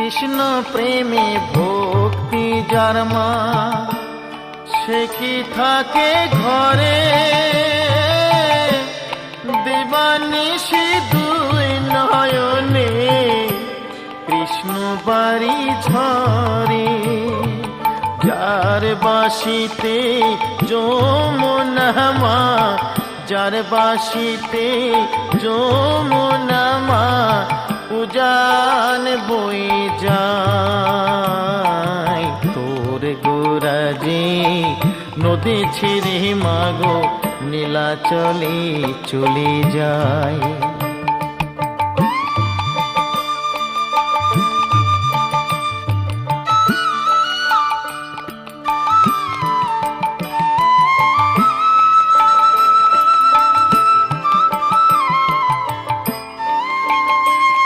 কৃষ্ণ প্রেমে ভক্তি যার মা, সে কি থাকে ঘরে, দিবানিশি দুই নয়নে কৃষ্ণ বাড়ি ঝরে। যার বাসিতে যমুনা মা, যার বাসিতে যমুনা মা, উজান বই যায়। তোর গোরাজে নদী ছিঁড়ে মাগো নীলাচলে চলে যায়।